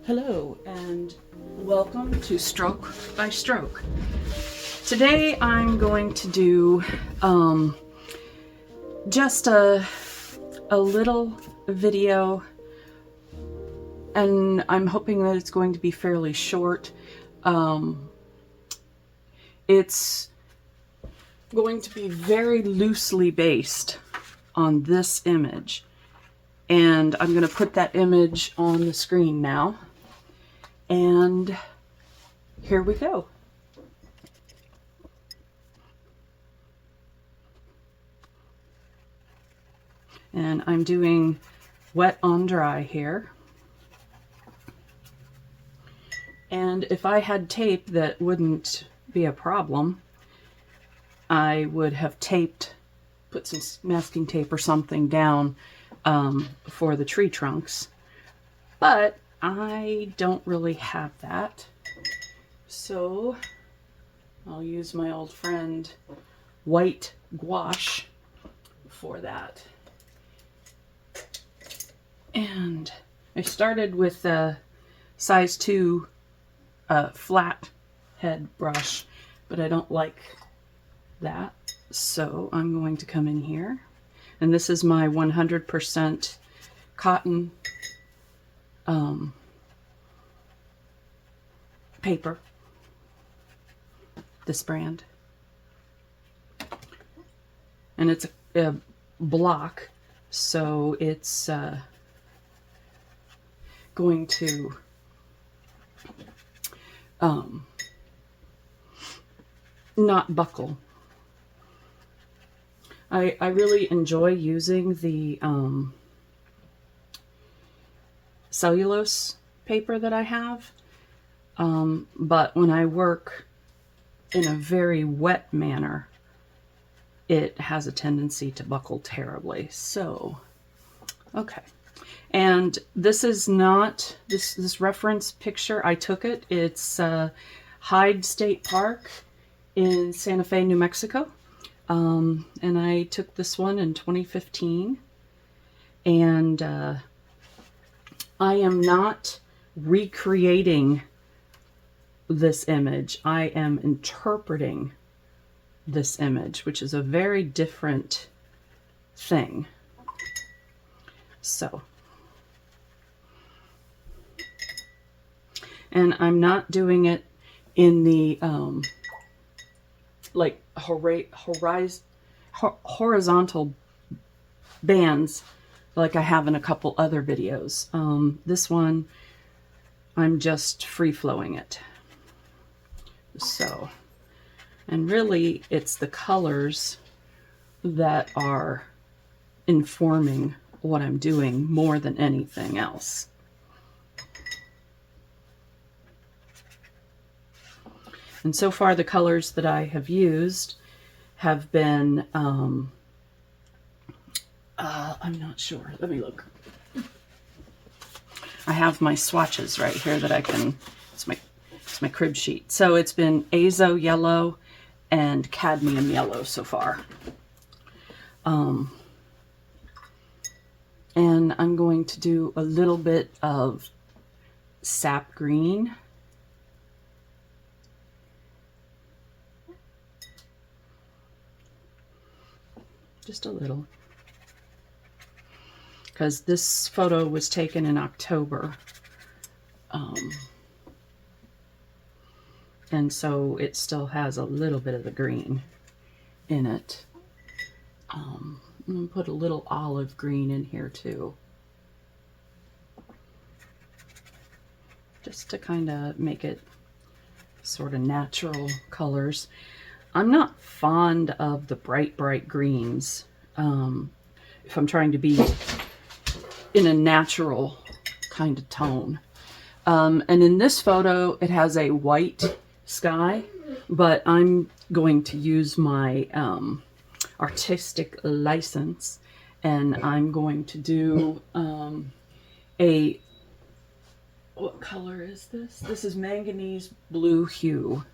Hello and welcome to Stroke by Stroke. Today I'm going to do just a little video, and I'm hoping that it's going to be fairly short. It's going to be very loosely based on this image, and I'm going to put that image on the screen now. And here we go. And I'm doing wet on dry here. And if I had tape that wouldn't be a problem, I would have put some masking tape or something down for the tree trunks. But I don't really have that, so I'll use my old friend white gouache for that. And I started with a size 2 flat head brush, but I don't like that, so I'm going to come in here, and this is my 100% cotton paper, this brand, and it's a block, so it's going to not buckle. I really enjoy using the cellulose paper that I have, but when I work in a very wet manner, it has a tendency to buckle terribly. So, okay. And this is not, this reference picture, I took it. It's Hyde State Park in Santa Fe, New Mexico. And I took this one in 2015. And I am not recreating this image. I am interpreting this image, which is a very different thing. So, and I'm not doing it in the like horizontal bands like I have in a couple other videos. This one, I'm just free-flowing it. So, and really it's the colors that are informing what I'm doing more than anything else. And so far the colors that I have used have been, I'm not sure, let me look. I have my swatches right here that I can, it's my crib sheet. So it's been azo yellow and cadmium yellow so far. And I'm going to do a little bit of sap green. Just a little. Because this photo was taken in October. And so it still has a little bit of the green in it. I'm going to put a little olive green in here too. Just to kind of make it sort of natural colors. I'm not fond of the bright greens. If I'm trying to be in a natural kind of tone. And in this photo, it has a white sky, but I'm going to use my artistic license, and I'm going to do what color is this? This is manganese blue hue.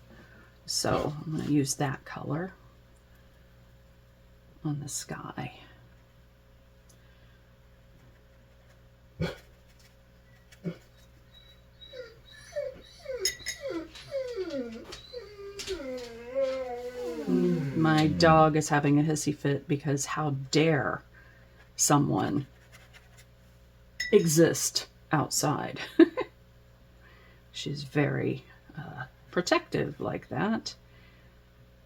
So I'm going to use that color on the sky. my dog is having a hissy fit because how dare someone exist outside. She's very protective like that,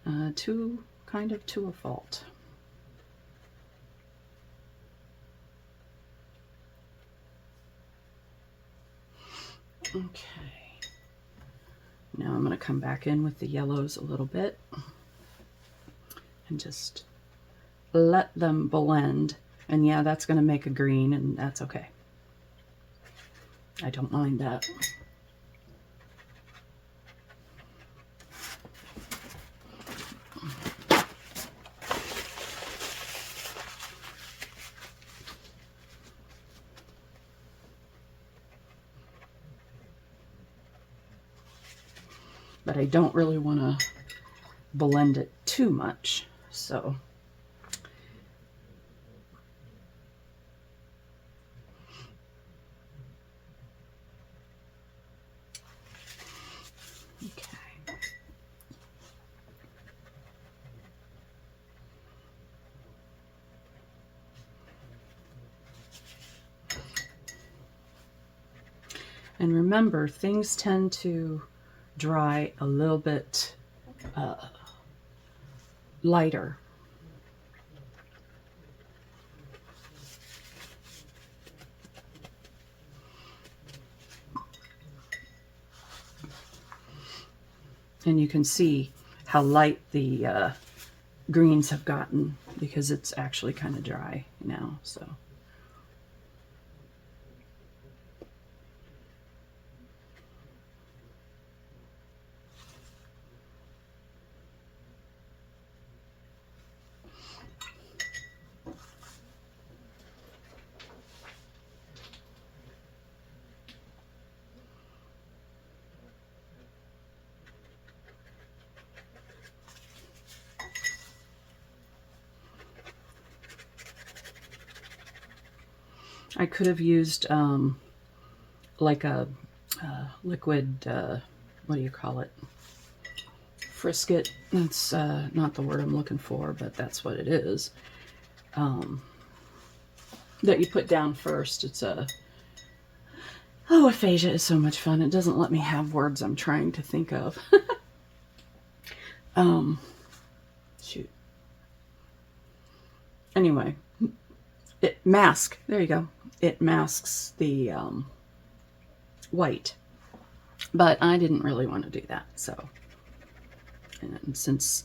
kind of to a fault. Okay, now I'm going to come back in with the yellows a little bit and just let them blend. And yeah, that's going to make a green, and that's okay. I don't mind that. But I don't really want to blend it too much, so okay. And remember, things tend to dry a little bit lighter. And you can see how light the greens have gotten because it's actually kind of dry now, so. I could have used like a liquid, what do you call it? Frisket. That's not the word I'm looking for, but that's what it is. That you put down first. It's a... Oh, aphasia is so much fun. It doesn't let me have words I'm trying to think of. Shoot. Anyway, there you go. It masks the white, but I didn't really want to do that. So, and since,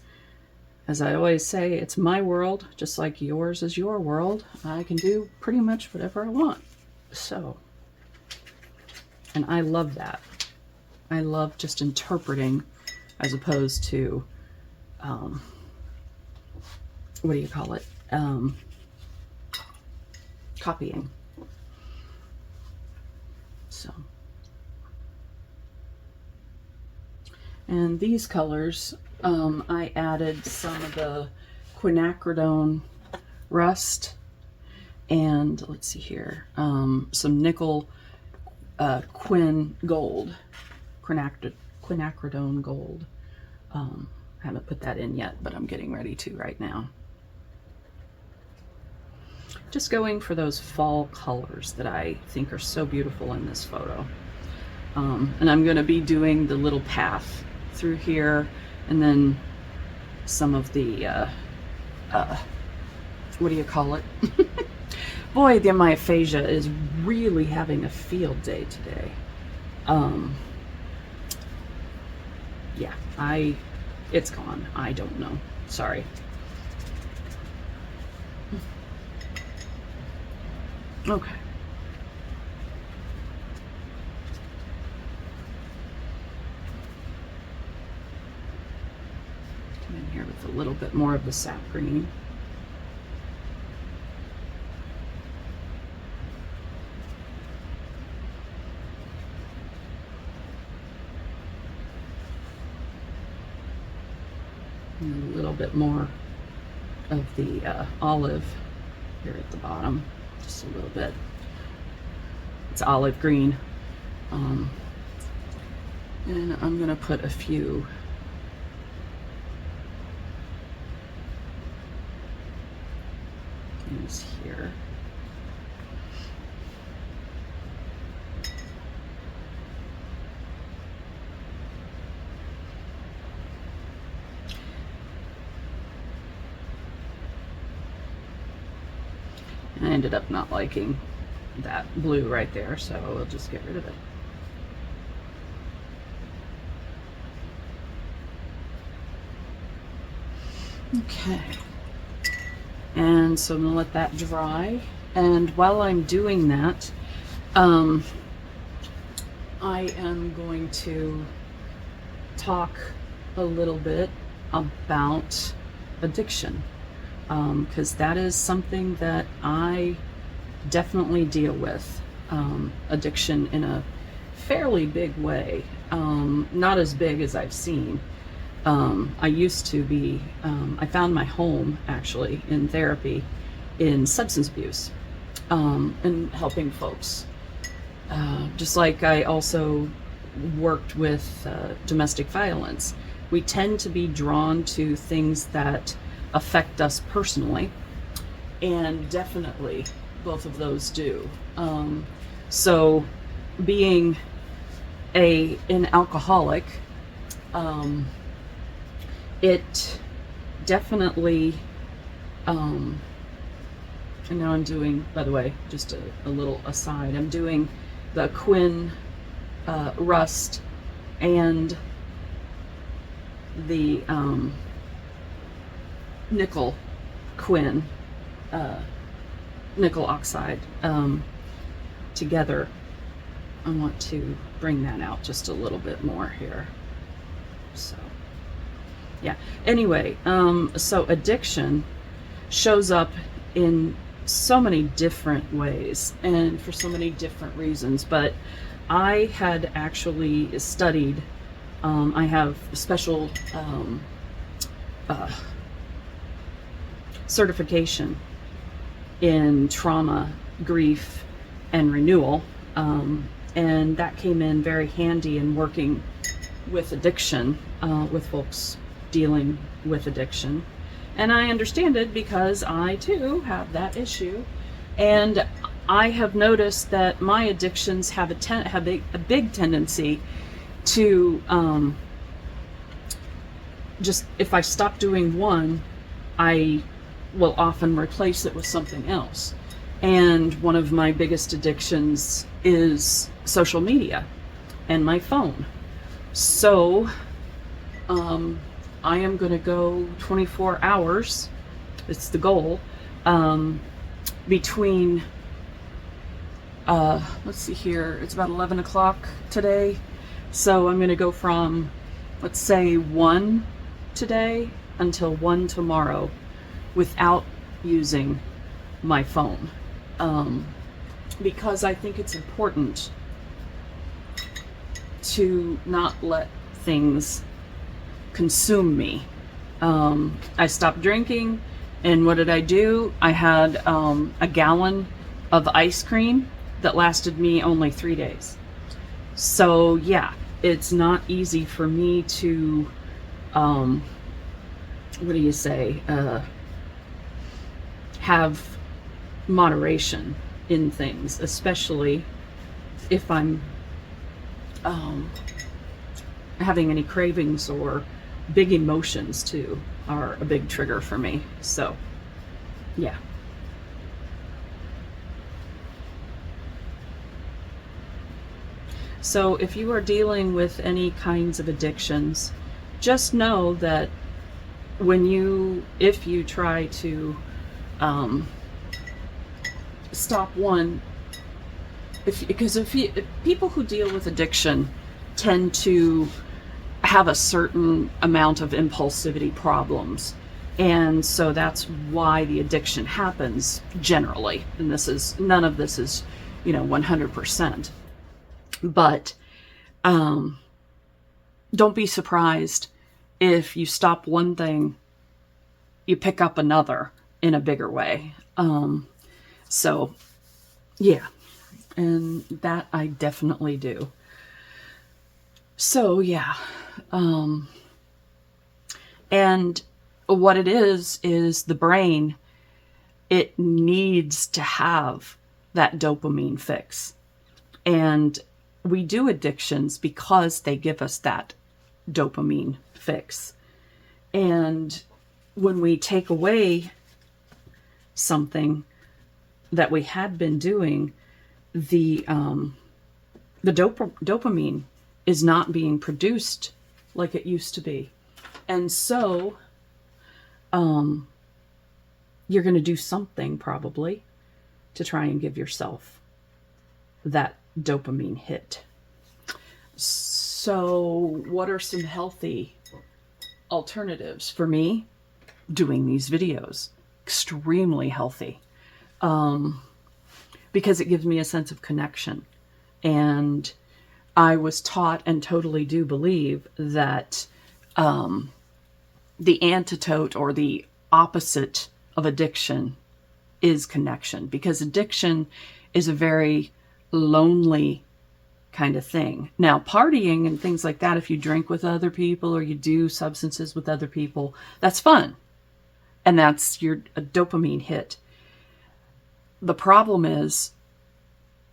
as I always say, it's my world, just like yours is your world, I can do pretty much whatever I want. So, and I love that. I love just interpreting as opposed to, what do you call it? Copying. So, and these colors, I added some of the quinacridone rust and let's see here, some nickel quinacridone gold. I haven't put that in yet, but I'm getting ready to right now. Just going for those fall colors that I think are so beautiful in this photo. And I'm going to be doing the little path through here, and then some of the, what do you call it? Boy, my aphasia is really having a field day today. Yeah, it's gone. I don't know. Sorry. Okay. Come in here with a little bit more of the sap green. And a little bit more of the olive here at the bottom. Just a little bit. It's olive green. And I'm going to put a few is here. I ended up not liking that blue right there, so we'll just get rid of it. Okay. And so I'm going to let that dry. And while I'm doing that, I am going to talk a little bit about addiction. Because that is something that I definitely deal with, addiction in a fairly big way, not as big as I've seen. I used to be, I found my home actually in therapy in substance abuse, and helping folks. Just like I also worked with domestic violence. We tend to be drawn to things that affect us personally, and definitely both of those do. So being an alcoholic, it definitely, and now I'm doing, by the way, just a little aside, I'm doing the Quinn Rust and the nickel Quinn nickel oxide together. I want to bring that out just a little bit more here. So yeah, anyway, so addiction shows up in so many different ways and for so many different reasons, but I had actually studied, I have special certification in trauma, grief, and renewal, and that came in very handy in working with addiction, with folks dealing with addiction. And I understand it because I too have that issue, and I have noticed that my addictions have a big tendency to just, if I stop doing one, I will often replace it with something else. And one of my biggest addictions is social media and my phone. So I am going to go 24 hours, it's the goal, between, let's see here, it's about 11 o'clock today. So I'm going to go from, let's say 1 today until 1 tomorrow without using my phone, because I think it's important to not let things consume me. I stopped drinking, and what did I do? I had a gallon of ice cream that lasted me only 3 days. So yeah, it's not easy for me to, what do you say, have moderation in things, especially if I'm having any cravings, or big emotions too are a big trigger for me. So yeah. So if you are dealing with any kinds of addictions, just know that if you try to stop one, because if people who deal with addiction tend to have a certain amount of impulsivity problems, and so that's why the addiction happens generally. And none of this is 100%, but don't be surprised if you stop one thing, you pick up another in a bigger way. So yeah, and that I definitely do. So yeah, and what it is the brain it needs to have that dopamine fix. And we do addictions because they give us that dopamine fix. And when we take away something that we had been doing, the dopamine is not being produced like it used to be. And so you're going to do something probably to try and give yourself that dopamine hit. So what are some healthy alternatives for me? Doing these videos, extremely healthy, because it gives me a sense of connection. And I was taught, and totally do believe, that the antidote or the opposite of addiction is connection, because addiction is a very lonely kind of thing. Now, partying and things like that, if you drink with other people or you do substances with other people, that's fun. And that's a dopamine hit. The problem is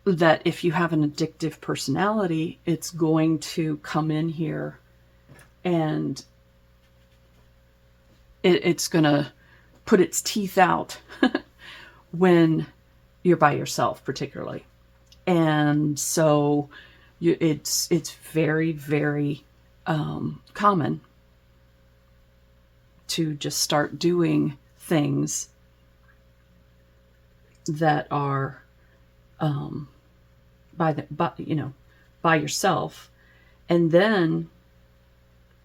that if you have an addictive personality, it's going to come in here and it's going to put its teeth out when you're by yourself, particularly. And so it's very, very common to just start doing things that are by yourself. And then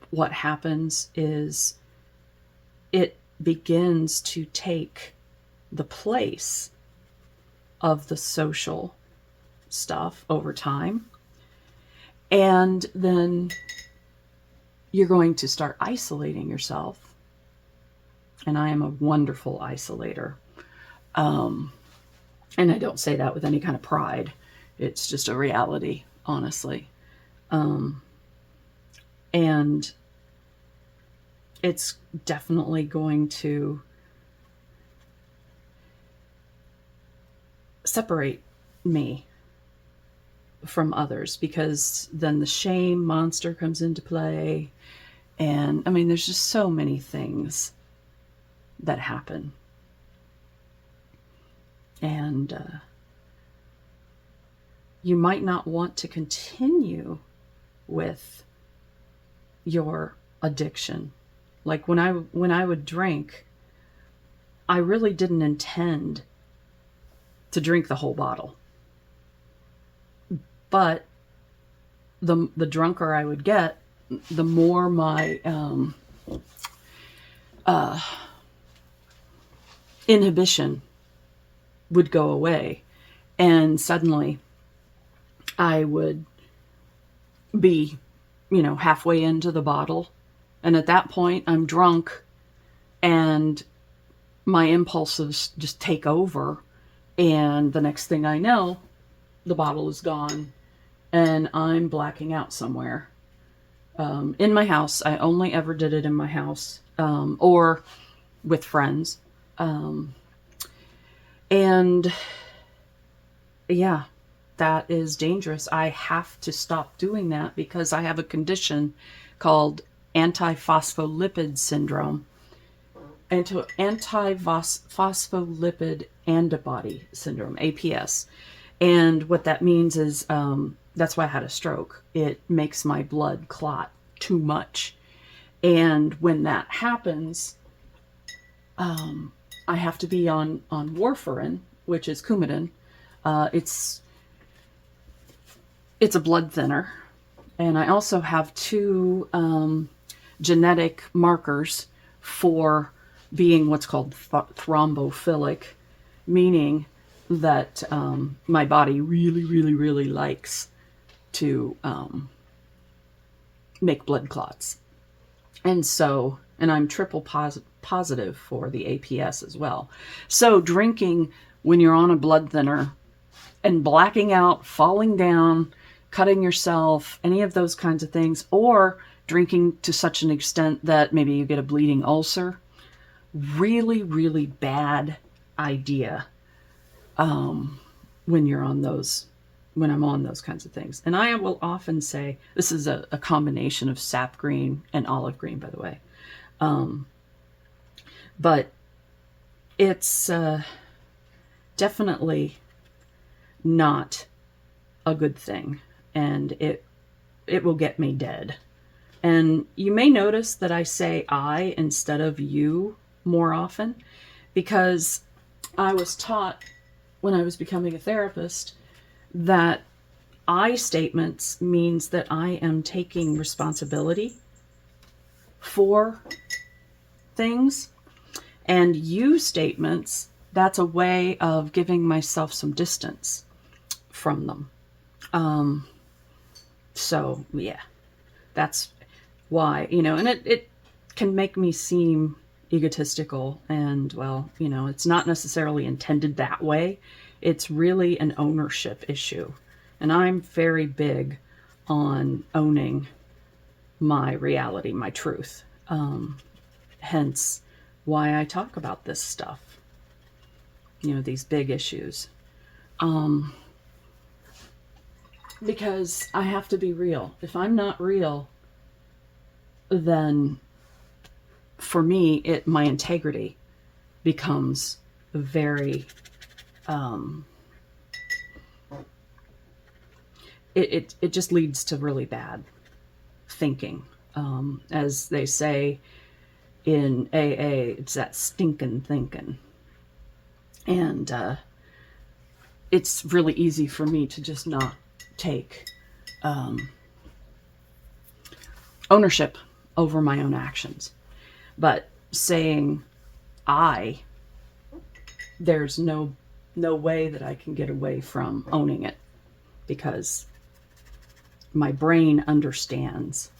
what happens is it begins to take the place of the social stuff over time. And then you're going to start isolating yourself. And I am a wonderful isolator. And I don't say that with any kind of pride. It's just a reality, honestly. And it's definitely going to separate me from others, because then the shame monster comes into play. And I mean, there's just so many things that happen. And you might not want to continue with your addiction. Like when I would drink, I really didn't intend to drink the whole bottle. But the drunker I would get, the more my inhibition would go away. And suddenly I would be, halfway into the bottle. And at that point, I'm drunk and my impulses just take over. And the next thing I know, the bottle is gone and I'm blacking out somewhere. In my house. I only ever did it in my house, or with friends. And yeah, that is dangerous. I have to stop doing that because I have a condition called antiphospholipid syndrome, antiphospholipid antibody syndrome, APS. And what that means is, that's why I had a stroke. It makes my blood clot too much. And when that happens, I have to be on warfarin, which is Coumadin. It's a blood thinner. And I also have 2 genetic markers for being what's called thrombophilic, meaning that my body really, really, really likes to make blood clots. And I'm triple positive for the APS as well. So drinking when you're on a blood thinner and blacking out, falling down, cutting yourself, any of those kinds of things, or drinking to such an extent that maybe you get a bleeding ulcer, really, really bad idea when you're on those, when I'm on those kinds of things. And I will often say, this is a combination of sap green and olive green, by the way. But it's definitely not a good thing, and it will get me dead. And you may notice that I say I instead of you more often, because I was taught when I was becoming a therapist that I statements means that I am taking responsibility for things, and you statements, that's a way of giving myself some distance from them. So yeah, that's why, and it can make me seem egotistical, and well, it's not necessarily intended that way. It's really an ownership issue. And I'm very big on owning my reality, my truth. Hence why I talk about this stuff, these big issues. Because I have to be real. If I'm not real, then for me, my integrity becomes very, it just leads to really bad thinking. As they say in AA, it's that stinking thinking. And it's really easy for me to just not take ownership over my own actions. But saying there's no way that I can get away from owning it, because my brain understands.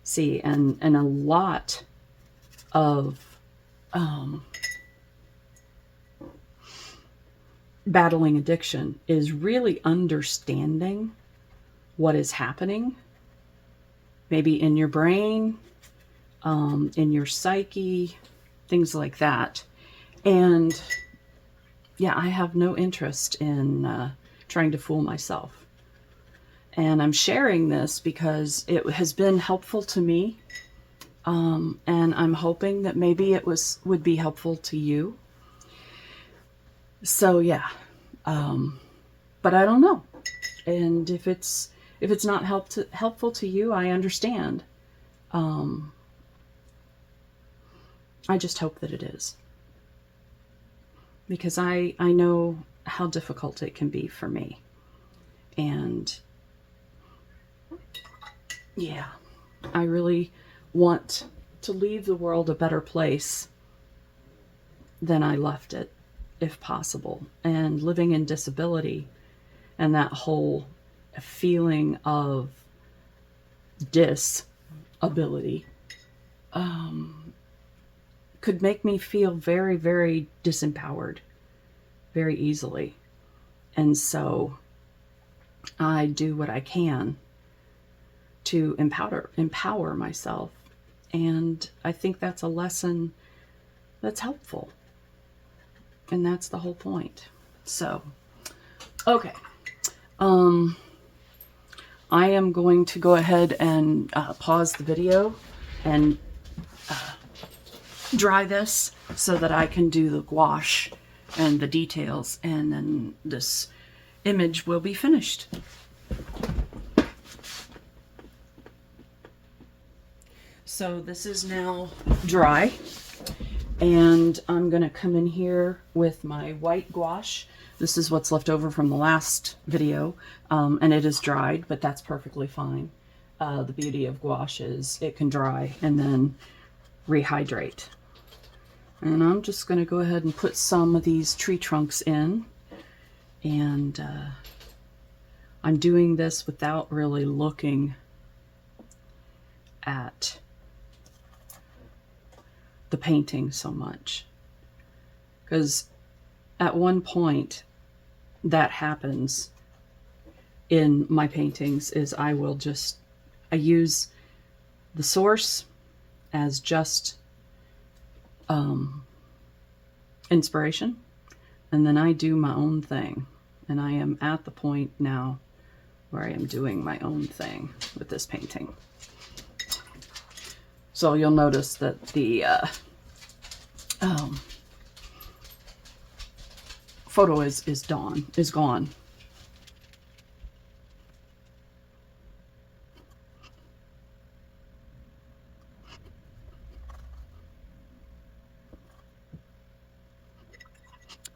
See, and a lot of battling addiction is really understanding what is happening, maybe in your brain, in your psyche, things like that. And yeah, I have no interest in trying to fool myself. And I'm sharing this because it has been helpful to me. And I'm hoping that maybe it would be helpful to you. So yeah, but I don't know. And if it's not helpful to you, I understand. I just hope that it is, because I know how difficult it can be for me. And yeah, I really want to leave the world a better place than I left it, if possible. And living in disability and that whole feeling of disability could make me feel very, very disempowered very easily. And so I do what I can to empower myself. And I think that's a lesson that's helpful. And that's the whole point. So, okay. I am going to go ahead and pause the video and dry this so that I can do the gouache and the details, and then this image will be finished. So this is now dry, and I'm going to come in here with my white gouache. This is what's left over from the last video, and it is dried, but that's perfectly fine. The beauty of gouache is it can dry and then rehydrate. And I'm just going to go ahead and put some of these tree trunks in, and I'm doing this without really looking at the painting so much, because at one point that happens in my paintings is I use the source as just an inspiration, and then I do my own thing. And I am at the point now where I am doing my own thing with this painting. So you'll notice that the photo is gone.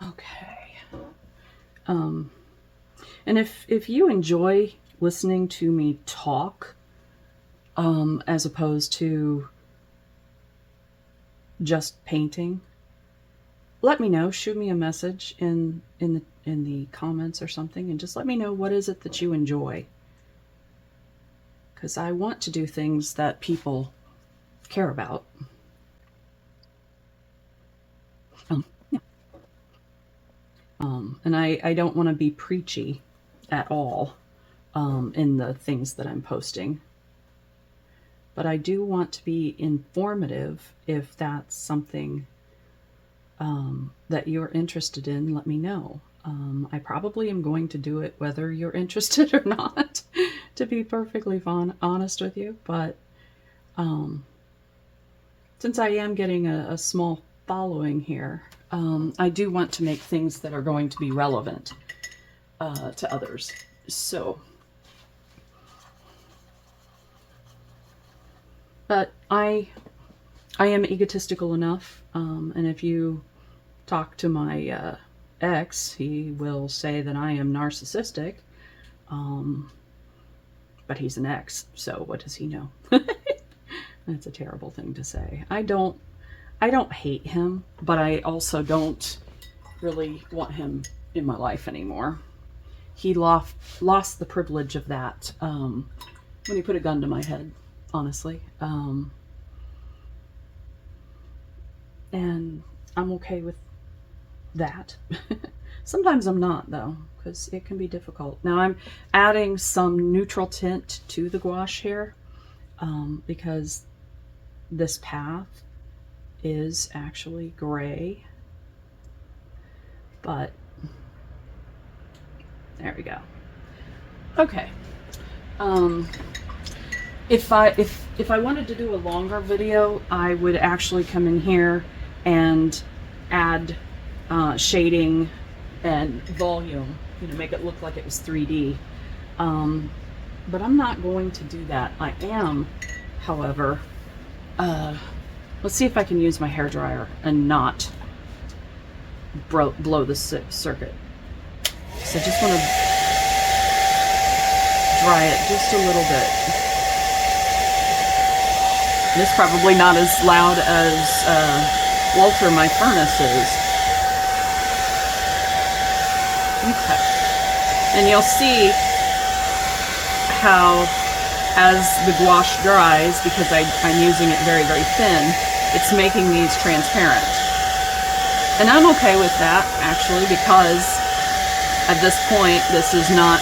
Okay. And if you enjoy listening to me talk, as opposed to just painting, let me know. Shoot me a message in the comments or something, and just let me know what is it that you enjoy. Because I want to do things that people care about. Yeah. And I don't want to be preachy at all in the things that I'm posting. But I do want to be informative. If that's something that you're interested in, let me know. I probably am going to do it whether you're interested or not, to be perfectly honest with you. But since I am getting a small following here, I do want to make things that are going to be relevant to others. So, but I am egotistical enough, and if you talk to my ex, he will say that I am narcissistic, but he's an ex, so what does he know? That's a terrible thing to say. I don't hate him, but I also don't really want him in my life anymore. He lost the privilege of that when he put a gun to my head, honestly. And I'm okay with that. Sometimes I'm not, though, because it can be difficult. Now I'm adding some neutral tint to the gouache here, because this path is actually gray, but there we go. Okay. If I wanted to do a longer video, I would actually come in here and add shading and volume, make it look like it was 3D. But I'm not going to do that. I am, however, let's see if I can use my hairdryer and not blow the circuit. So I just want to dry it just a little bit. This is probably not as loud as Walter, my furnace, is. Okay. And you'll see how, as the gouache dries, because I'm using it very, very thin, it's making these transparent. And I'm okay with that, actually, because at this point, this is not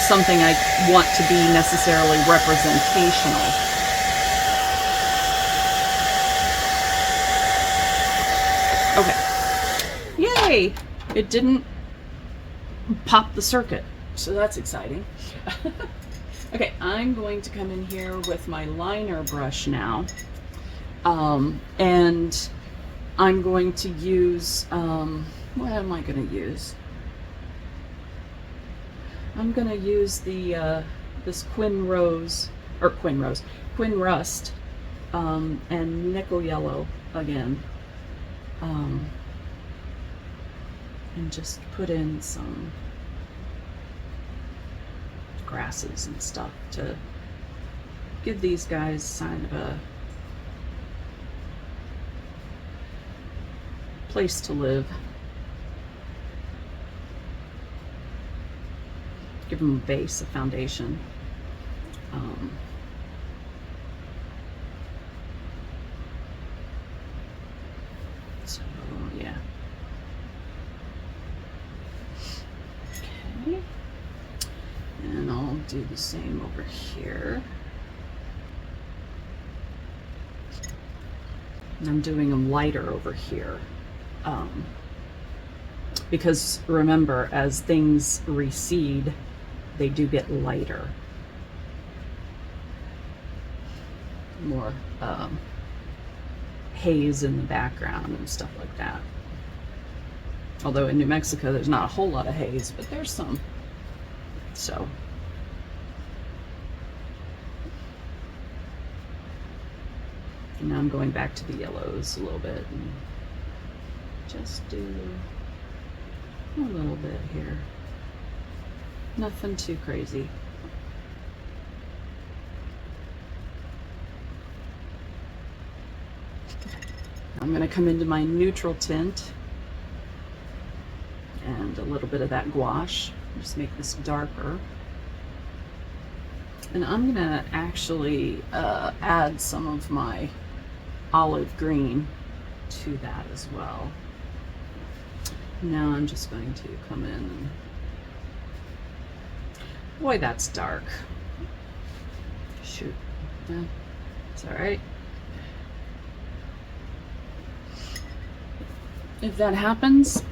something I want to be necessarily representational. Okay. Yay! It didn't pop the circuit, so that's exciting. Okay, I'm going to come in here with my liner brush now, and I'm going to use, what am I going to use? I'm going to use the this Quin Rust, and Nickel Yellow again, and just put in some grasses and stuff to give these guys kind of a place to live. Give them a base, a foundation. So, yeah. Okay. And I'll do the same over here. And I'm doing them lighter over here. Because remember, as things recede, they do get lighter. More haze in the background and stuff like that. Although in New Mexico, there's not a whole lot of haze, but there's some. So. And now I'm going back to the yellows a little bit and just do a little bit here. Nothing too crazy. I'm going to come into my neutral tint and a little bit of that gouache. Just make this darker. And I'm going to actually add some of my olive green to that as well. Now I'm just going to come in and, boy, that's dark. Shoot. Yeah, it's all right. If that happens,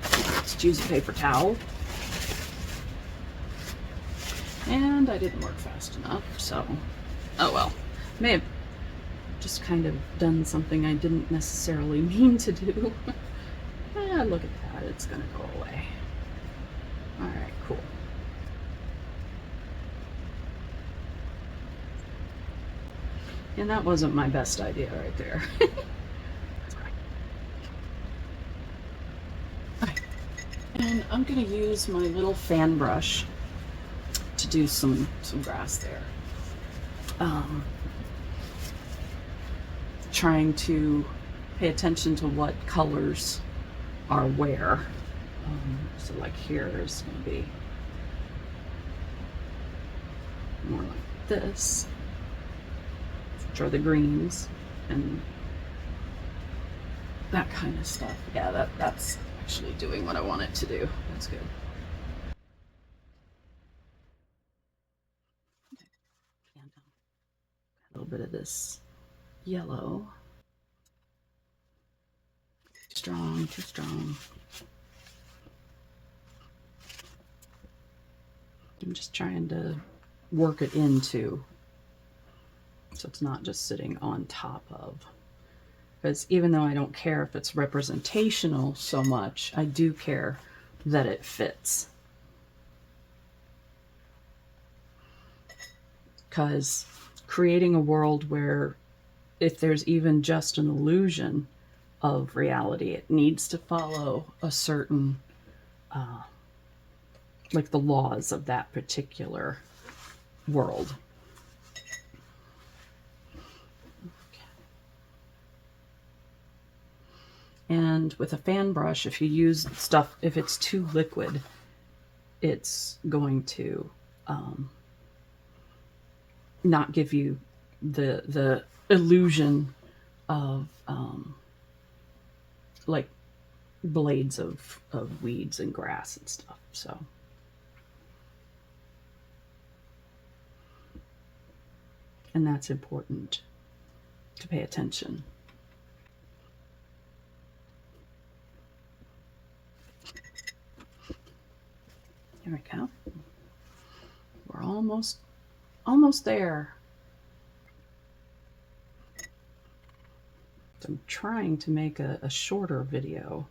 just use a paper towel. And I didn't work fast enough, so, oh well. May have just kind of done something I didn't necessarily mean to do. Look at that, it's gonna go away. All right, cool. And that wasn't my best idea right there. Okay. And I'm gonna use my little fan brush to do some grass there. Trying to pay attention to what colors are where. So like here is going to be more like this, which are the greens and that kind of stuff. Yeah, that's actually doing what I want it to do. That's good. And a little bit of this yellow. Strong, too strong. I'm just trying to work it into, so it's not just sitting on top of. Because even though I don't care if it's representational so much, I do care that it fits. Because creating a world where if there's even just an illusion of reality, it needs to follow a certain, like the laws of that particular world. Okay. And with a fan brush, if you use stuff, if it's too liquid, it's going to not give you the illusion of like blades of weeds and grass and stuff. So and that's important to pay attention. There we go. We're almost there. I'm trying to make a shorter video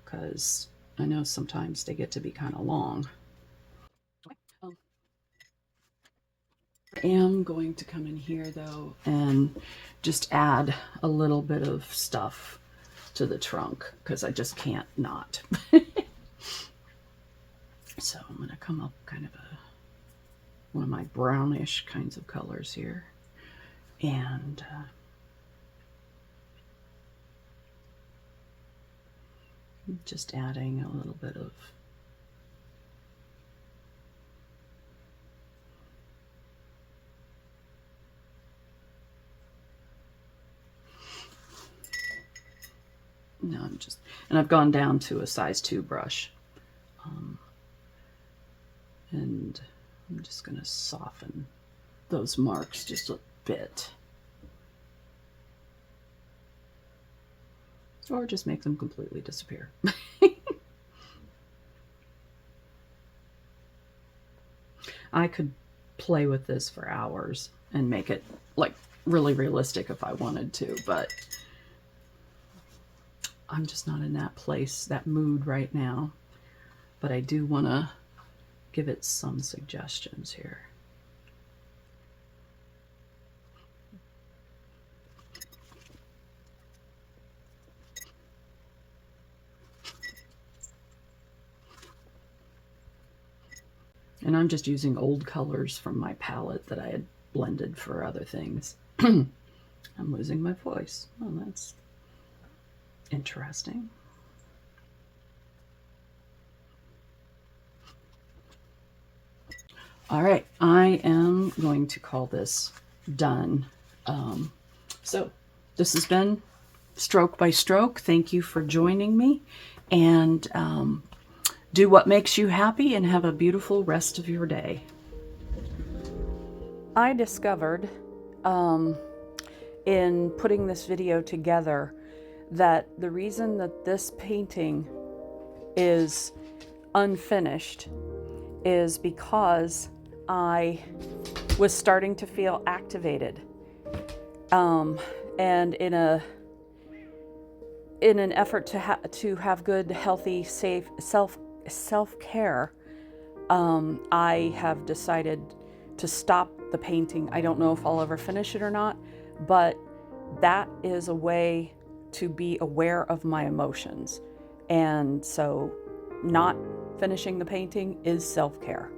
because I know sometimes they get to be kind of long. I am going to come in here though and just add a little bit of stuff to the trunk because I just can't not. So I'm going to come up kind of one of my brownish kinds of colors here, and just adding a little bit of and I've gone down to a size 2 brush, and I'm just going to soften those marks just a bit, or just make them completely disappear. I could play with this for hours and make it like really realistic if I wanted to, but I'm just not in that place, that mood right now. But I do want to give it some suggestions here. And I'm just using old colors from my palette that I had blended for other things. I'm losing my voice. Oh, that's interesting. All right, I am going to call this done. So this has been Stroke by Stroke. Thank you for joining me, and do what makes you happy and have a beautiful rest of your day. I discovered in putting this video together that the reason that this painting is unfinished is because I was starting to feel activated, and in an effort to have good, healthy, safe self-care, I have decided to stop the painting. I don't know if I'll ever finish it or not, but that is a way to be aware of my emotions, and so not finishing the painting is self-care.